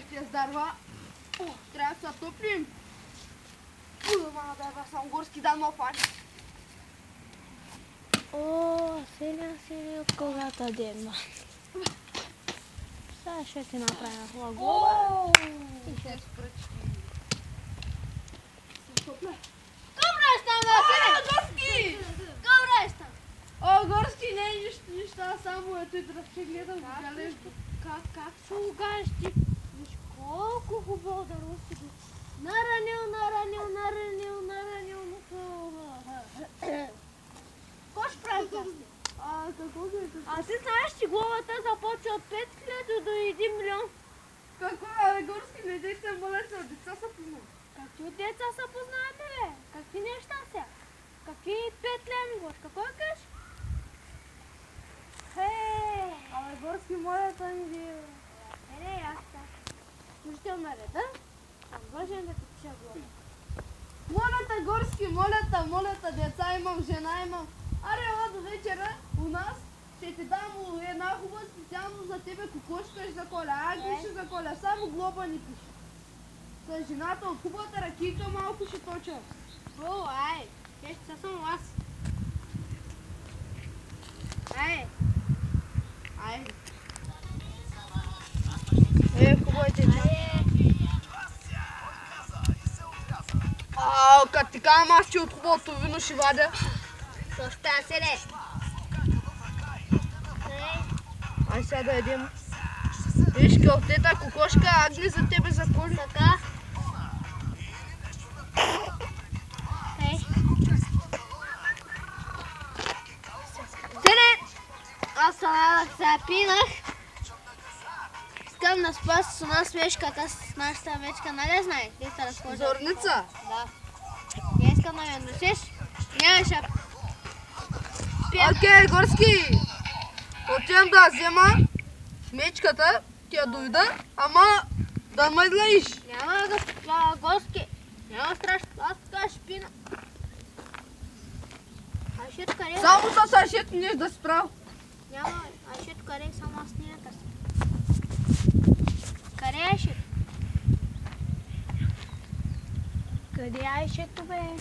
Те здарва. Трябва да се топлим. Мама, да съм горски дан ма фани. Синя от когато ден, ма. Сега ще ти направя хлагова. И ще спръчки. Добре стам, Василе! Горски! Добре стам! О, горски, не е неща, само ето и дръвче гледам. Как се угаш ти? Виж колко хубаво да рости го. Наранил. Какво ще прави това? Какво да е? А ти знаеш, че главата започва от 5000 до 1 милион. Какво, горски, не дей се молете, от деца са познат. Какви от деца са познаете, бе? Какви неща са? Какви 5 леми, гош? Какво кажеш? Абе, горски, молята ни ви. Аз така. Служител на реда, съм длъжен да ти пиша глава. Молята, горски, молята, деца имам, жена имам. Аре, ела до вечера у нас ще ти дам една хубава специално за тебе кокошка за коля. Грише за коля, само глоба ни пише. С жената от хубавата ракийка малко ще точа. Ай, те ще са само аз. Ай. Хубаво е те. Като ти казвам, аз ти от хубавото вино ще вадя. То ще се ли? Ай сега да едем. Виж, кълтета, кокошка, Агни за тебе за коли. Така. Аз се пинах. Искам да спа с една свечката с нашата вечка, нали знаеш? Ти се разхожда. Зорница? Да. Я искам да ме носиш. Нямаше. Окей, горски! Отивам да взема мечката, ти я дойда, ама да ме гледиш. Няма да горски. Няма страшно. Аз така ще пина. Ашет каре. Само с Ашет не да справ. Няма Ашет каре, само аз не да си. Къде е Ашет? Къде е Ашето, бе?